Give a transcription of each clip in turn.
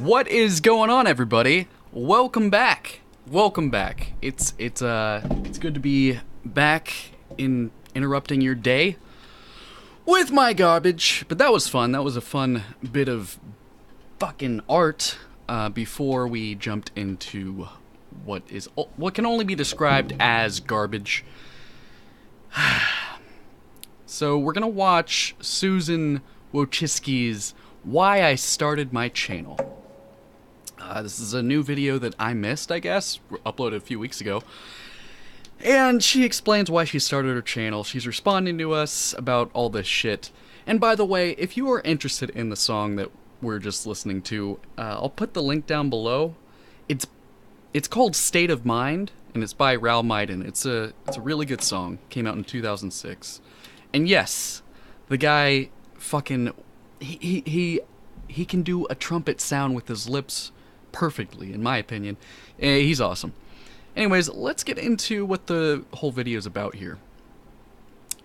What is going on, everybody? Welcome back. Welcome back. It's good to be back in interrupting your day with my garbage. But that was fun. That was a fun bit of fucking art before we jumped into what can only be described as garbage. So we're gonna watch Susan Wojcicki's Why I Started My Channel. This is a new video that I missed, I guess, uploaded a few weeks ago. And she explains why she started her channel. She's responding to us about all this shit. And by the way, if you are interested in the song that we're just listening to, I'll put the link down below. It's called State of Mind, and it's by Raul Midon. It's a really good song. Came out in 2006. And yes, the guy fucking he can do a trumpet sound with his lips perfectly, in my opinion. He's awesome. Anyways, let's get into what the whole video is about here.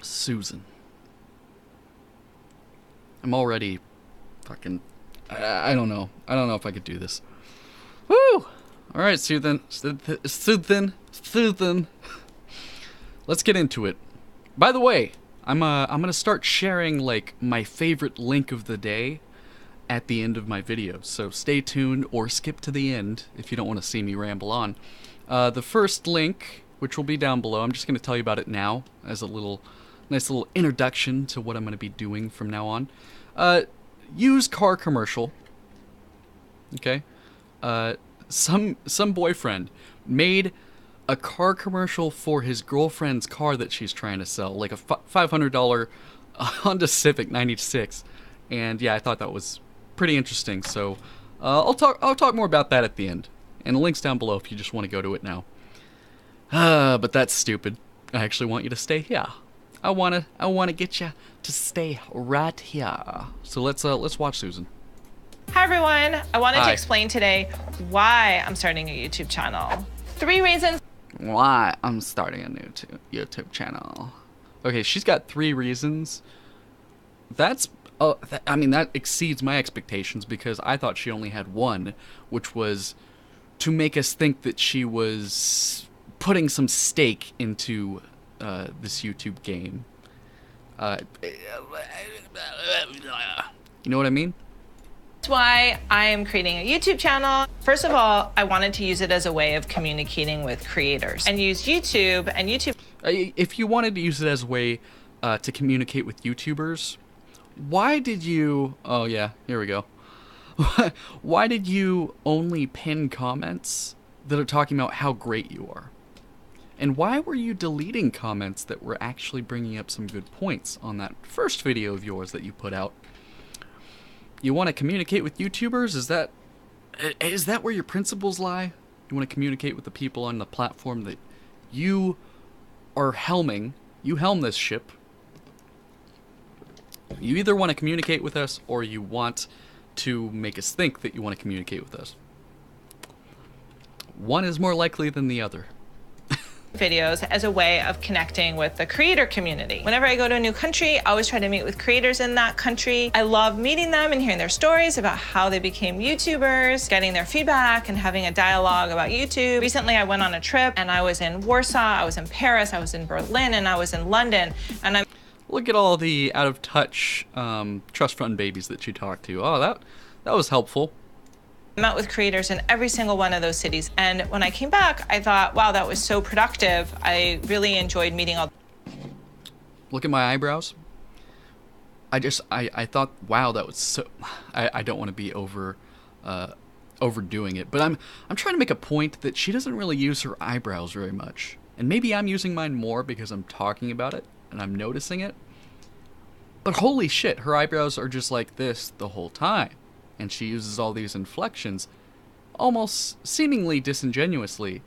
Susan. I'm already fucking... I don't know. I don't know if I could do this. Woo! Alright, Susan. Susan. Let's get into it. By the way, I'm gonna start sharing, like, my favorite link of the day at the end of my video, so stay tuned or skip to the end if you don't want to see me ramble on. The first link, which will be down below, I'm just going to tell you about it now as a nice little introduction to what I'm going to be doing from now on. Used car commercial. Okay. Some boyfriend made a car commercial for his girlfriend's car that she's trying to sell, like a $500 Honda Civic '96, and yeah, I thought that was pretty interesting. So I'll talk more about that at the end, and the link's down below if you just want to go to it now. But that's stupid. I actually want you to stay here. I wanna get you to stay right here. So let's watch Susan. Hi everyone. I wanted Hi. to explain today why I'm starting a YouTube channel. 3 reasons. Why I'm starting a new YouTube channel. Okay, she's got 3 reasons. That's I mean, that exceeds my expectations because I thought she only had one, which was to make us think that she was putting some stake into this YouTube game. You know what I mean? That's why I am creating a YouTube channel. First of all, I wanted to use it as a way of communicating with creators and use YouTube and YouTube. If you wanted to use it as a way to communicate with YouTubers, why did you... Oh yeah, here we go. Why did you only pin comments that are talking about how great you are? And why were you deleting comments that were actually bringing up some good points on that first video of yours that you put out? You want to communicate with YouTubers? Is that where your principles lie? You want to communicate with the people on the platform that you are helming. You helm this ship. You either want to communicate with us or you want to make us think that you want to communicate with us. One is more likely than the other. Videos as a way of connecting with the creator community. Whenever I go to a new country, I always try to meet with creators in that country. I love meeting them and hearing their stories about how they became YouTubers, getting their feedback and having a dialogue about YouTube. Recently, I went on a trip and I was in Warsaw, I was in Paris, I was in Berlin, and I was in London. And Look at all the out-of-touch trust fund babies that you talked to. Oh, that was helpful. I met with creators in every single one of those cities. And when I came back, I thought, wow, that was so productive. I really enjoyed meeting all. Look at my eyebrows. I thought, wow, that was so... I don't want to be overdoing it, but I'm trying to make a point that she doesn't really use her eyebrows very much. And maybe I'm using mine more because I'm talking about it and I'm noticing it. But holy shit, her eyebrows are just like this the whole time. And she uses all these inflections almost seemingly disingenuously.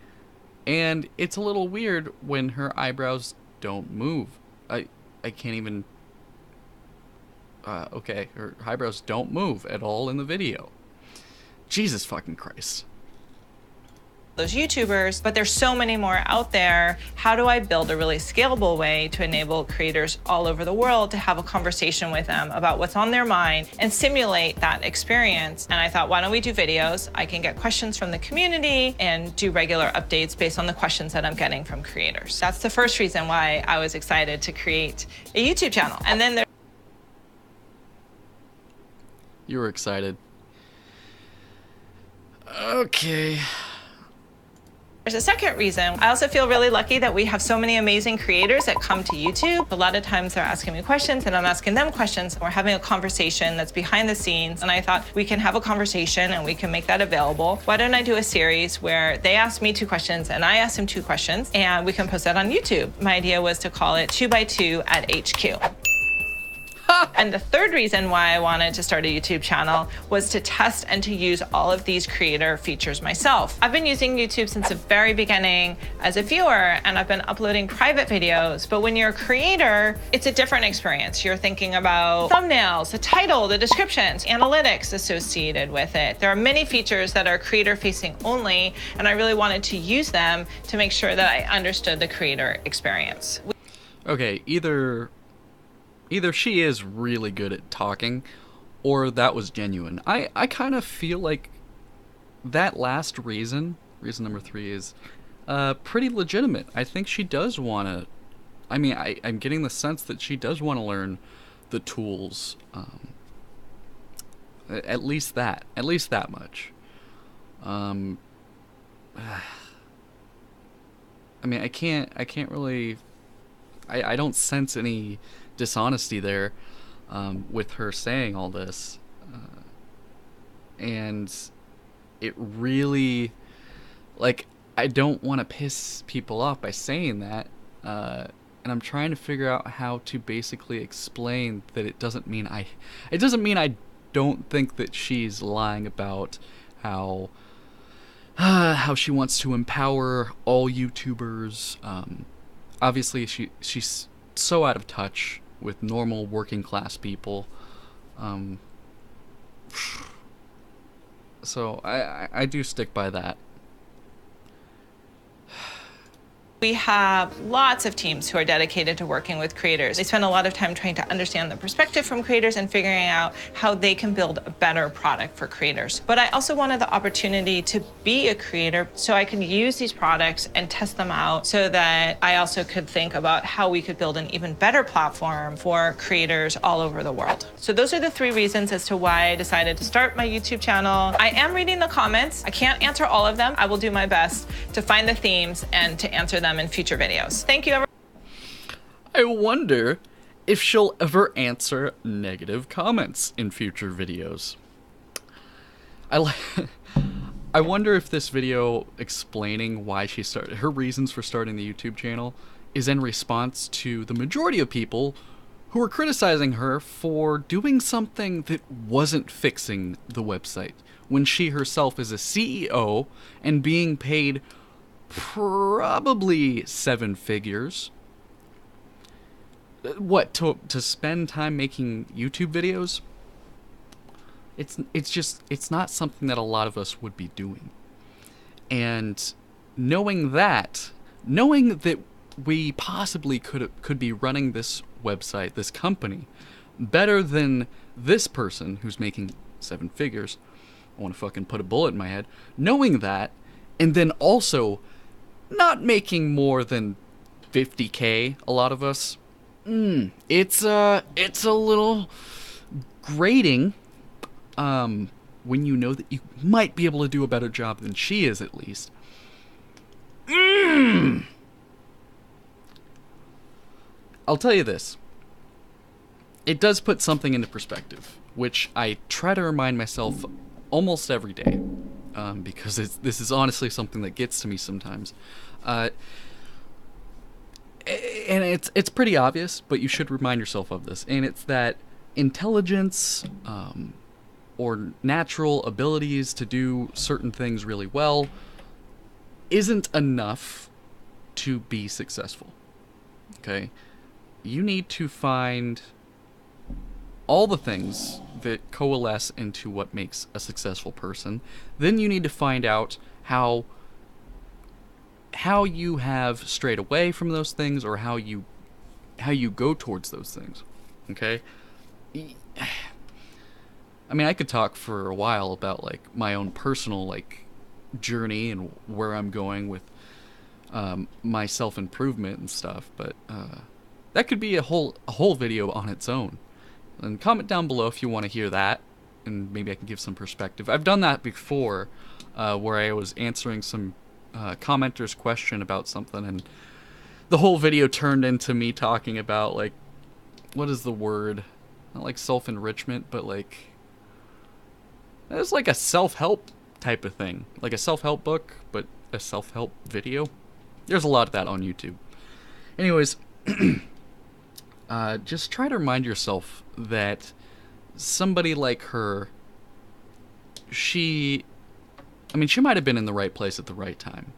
And it's a little weird when her eyebrows don't move. I can't even... okay, her eyebrows don't move at all in the video. Jesus fucking Christ. those YouTubers, but there's so many more out there. How do I build a really scalable way to enable creators all over the world to have a conversation with them about what's on their mind and simulate that experience? And I thought, why don't we do videos? I can get questions from the community and do regular updates based on the questions that I'm getting from creators. That's the first reason why I was excited to create a YouTube channel. And then You were excited. Okay. there's a second reason. I also feel really lucky that we have so many amazing creators that come to YouTube. A lot of times they're asking me questions and I'm asking them questions. We're having a conversation that's behind the scenes. And I thought we can have a conversation and we can make that available. Why don't I do a series where they ask me 2 questions and I ask them 2 questions and we can post that on YouTube? My idea was to call it 2x2 at HQ. And the third reason why I wanted to start a YouTube channel was to test and to use all of these creator features myself. I've been using YouTube since the very beginning as a viewer, and I've been uploading private videos. But when you're a creator, it's a different experience. You're thinking about thumbnails, the title, the descriptions, analytics associated with it. There are many features that are creator facing only, and I really wanted to use them to make sure that I understood the creator experience. Okay, either she is really good at talking, or that was genuine. I kind of feel like that last reason number 3, is pretty legitimate. I think she does want to, I'm getting the sense that she does want to learn the tools, at least that much. I can't really, I don't sense any dishonesty there with her saying all this, and it really, like, I don't want to piss people off by saying that, and I'm trying to figure out how to basically explain that it doesn't mean I don't think that she's lying about how she wants to empower all YouTubers. Obviously she's so out of touch with normal working class people, so I do stick by that. We have lots of teams who are dedicated to working with creators. They spend a lot of time trying to understand the perspective from creators and figuring out how they can build a better product for creators. But I also wanted the opportunity to be a creator so I could use these products and test them out, so that I also could think about how we could build an even better platform for creators all over the world. So those are the 3 reasons as to why I decided to start my YouTube channel. I am reading the comments. I can't answer all of them. I will do my best to find the themes and to answer them in future videos. Thank you, everyone. I wonder if she'll ever answer negative comments in future videos. I wonder if this video explaining why she started, her reasons for starting the YouTube channel, is in response to the majority of people who were criticizing her for doing something that wasn't fixing the website, when she herself is a CEO and being paid probably 7 figures. What, to spend time making YouTube videos? It's not something that a lot of us would be doing. And knowing that we possibly could be running this website, this company, better than this person who's making 7 figures, I want to fucking put a bullet in my head. Knowing that, and then also not making more than 50K, a lot of us, it's a little grating, when you know that you might be able to do a better job than she is, at least. I'll tell you this. It does put something into perspective, which I try to remind myself almost every day. Because this is honestly something that gets to me sometimes, and it's pretty obvious, but you should remind yourself of this. And it's that intelligence, or natural abilities to do certain things really well, isn't enough to be successful. Okay, you need to find all the things that coalesce into what makes a successful person. Then you need to find out how how you have strayed away from those things, or how you go towards those things. Okay? I mean, I could talk for a while about like my own personal like journey and where I'm going with my self-improvement and stuff, but that could be a whole video on its own. And comment down below if you want to hear that, and maybe I can give some perspective. I've done that before, where I was answering some commenter's question about something, and the whole video turned into me talking about, like, what is the word? Not like self-enrichment, but like, it's like a self-help type of thing. Like a self-help book, but a self-help video. There's a lot of that on YouTube. Anyways, just try to remind yourself that somebody like her, she might have been in the right place at the right time.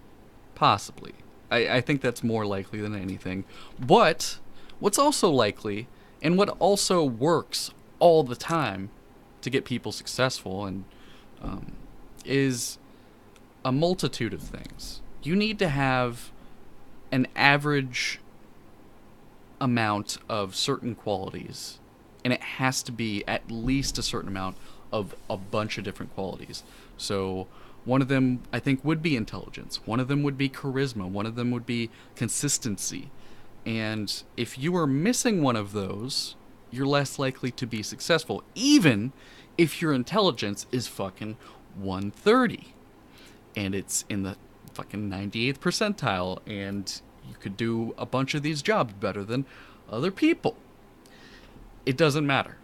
Possibly. I think that's more likely than anything. But what's also likely, and what also works all the time to get people successful, and is a multitude of things. You need to have an average amount of certain qualities, and it has to be at least a certain amount of a bunch of different qualities. So one of them, I think, would be intelligence. One of them would be charisma. One of them would be consistency. And if you are missing one of those, you're less likely to be successful, even if your intelligence is fucking 130 and it's in the fucking 98th percentile, and you could do a bunch of these jobs better than other people. It doesn't matter,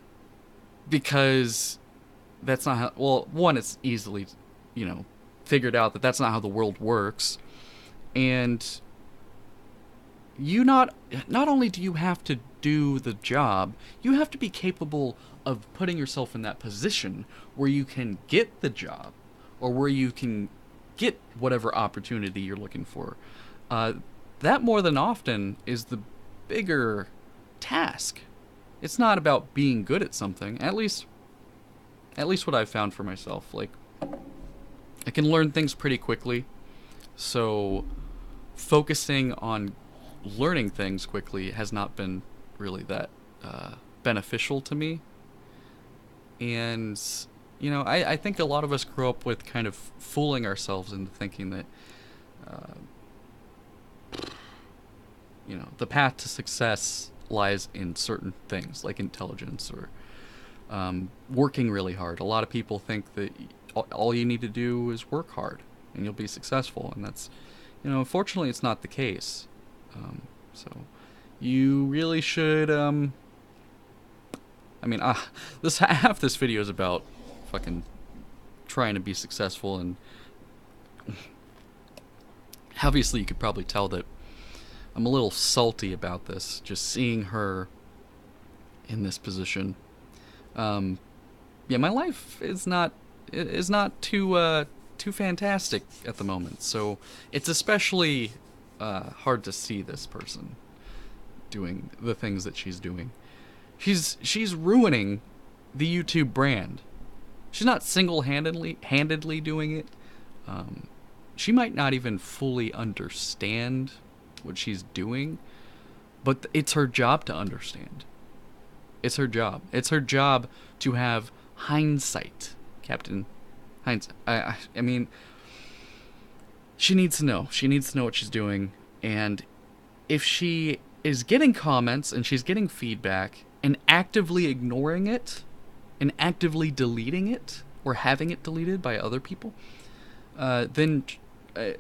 because that's not how, well, one, it's easily, figured out that that's not how the world works. And you not only do you have to do the job, you have to be capable of putting yourself in that position where you can get the job, or where you can get whatever opportunity you're looking for. That more than often is the bigger task. It's not about being good at something. At least what I've found for myself. Like, I can learn things pretty quickly, so focusing on learning things quickly has not been really that beneficial to me. And I think a lot of us grow up with kind of fooling ourselves into thinking that the path to success lies in certain things like intelligence, or working really hard. A lot of people think that all you need to do is work hard and you'll be successful, and that's, unfortunately it's not the case. So you really should, half this video is about fucking trying to be successful, and obviously you could probably tell that I'm a little salty about this, just seeing her in this position. My life is not too fantastic at the moment, so it's especially hard to see this person doing the things that she's doing. She's ruining the YouTube brand. She's not single-handedly doing it. She might not even fully understand what she's doing, but it's her job to understand. It's her job. It's her job to have hindsight, Captain Hindsight. I mean, she needs to know. She needs to know what she's doing, and if she is getting comments and she's getting feedback and actively ignoring it and actively deleting it or having it deleted by other people, then I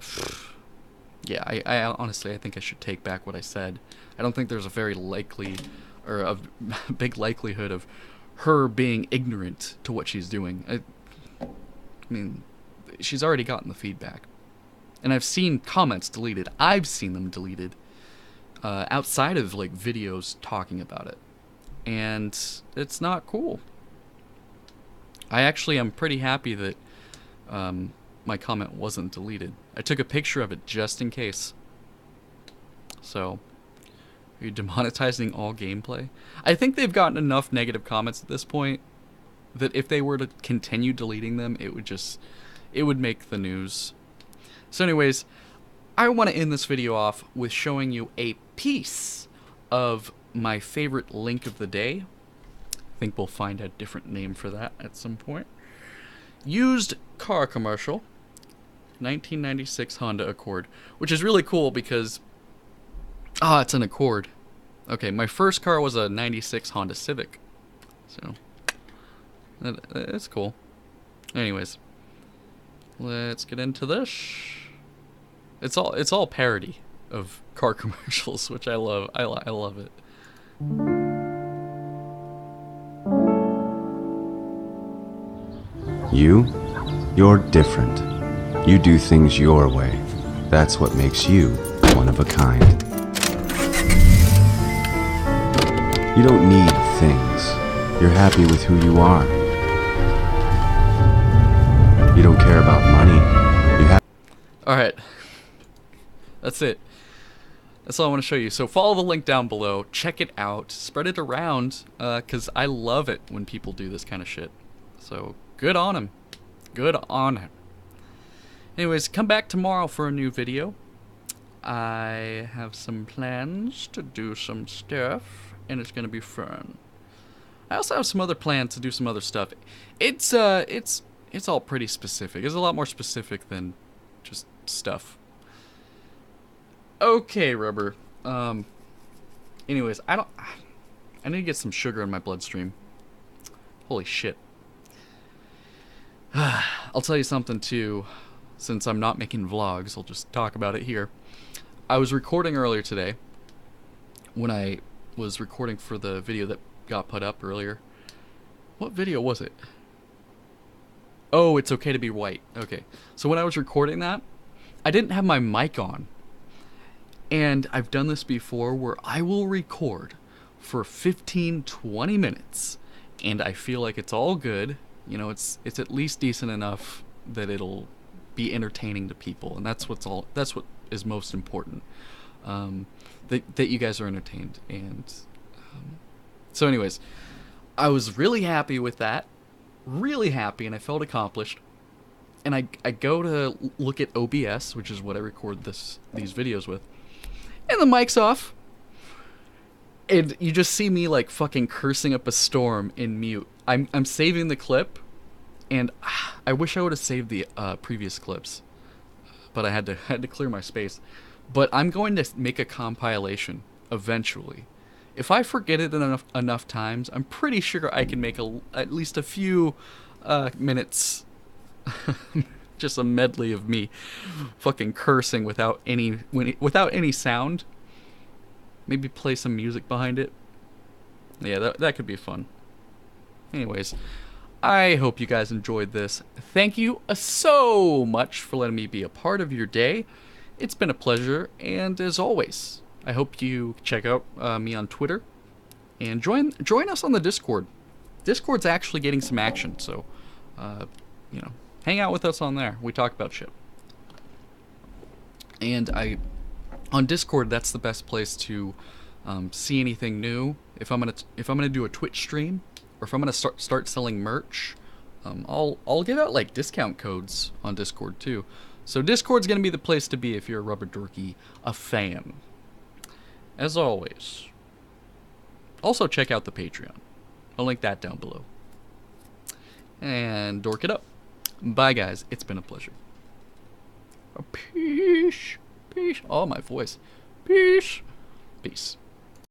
honestly, I think I should take back what I said. I don't think there's a very likely, or a big likelihood of her being ignorant to what she's doing. I mean, she's already gotten the feedback. And I've seen comments deleted. I've seen them deleted outside of, like, videos talking about it. And it's not cool. I actually am pretty happy that my comment wasn't deleted. I took a picture of it just in case. So, are you demonetizing all gameplay? I think they've gotten enough negative comments at this point that if they were to continue deleting them, it would make the news. So anyways, I want to end this video off with showing you a piece of my favorite link of the day. I think we'll find a different name for that at some point. Used car commercial, 1996 Honda Accord, which is really cool because, it's an Accord. Okay, my first car was a 96 Honda Civic, so that's cool. Anyways, let's get into this. It's all parody of car commercials, which I love. I love it. You're different. You do things your way. That's what makes you one of a kind. You don't need things. You're happy with who you are. You don't care about money. Alright. That's it. That's all I want to show you. So follow the link down below. Check it out. Spread it around. Because I love it when people do this kind of shit. So good on him. Good on him. Anyways, come back tomorrow for a new video. I have some plans to do some stuff, and it's gonna be fun. I also have some other plans to do some other stuff. It's all pretty specific. It's a lot more specific than just stuff. Okay, Rubber. Anyways, I need to get some sugar in my bloodstream. Holy shit. I'll tell you something too. Since I'm not making vlogs, I'll just talk about it here. I was recording earlier today. When I was recording for the video that got put up earlier. What video was it? Oh, It's Okay to Be White. Okay. So when I was recording that, I didn't have my mic on. And I've done this before where I will record for 15-20 minutes and I feel like it's all good. You know, it's at least decent enough that it'll be entertaining to people, and that's what is most important. That you guys are entertained, and so anyways, I was really happy with that, really happy, and I felt accomplished. And I go to look at OBS, which is what I record these videos with, and the mic's off, and you just see me like fucking cursing up a storm in mute. I'm saving the clip, and I wish I would have saved the previous clips, but I had to clear my space. But I'm going to make a compilation eventually. If I forget it enough times, I'm pretty sure I can make at least a few minutes, just a medley of me fucking cursing without any sound. Maybe play some music behind it. Yeah, that could be fun. Anyways, I hope you guys enjoyed this. Thank you so much for letting me be a part of your day. It's been a pleasure, and as always, I hope you check out me on Twitter and join us on the Discord. Discord's actually getting some action, so you know, hang out with us on there. We talk about shit. And on Discord, that's the best place to see anything new. If I'm gonna do a Twitch stream, or if I'm gonna start selling merch, I'll give out like discount codes on Discord too. So Discord's gonna be the place to be if you're a Rubber Dorky, a fan. As always. Also check out the Patreon. I'll link that down below. And dork it up. Bye guys, it's been a pleasure. Peace. Peace. Oh, my voice. Peace. Peace.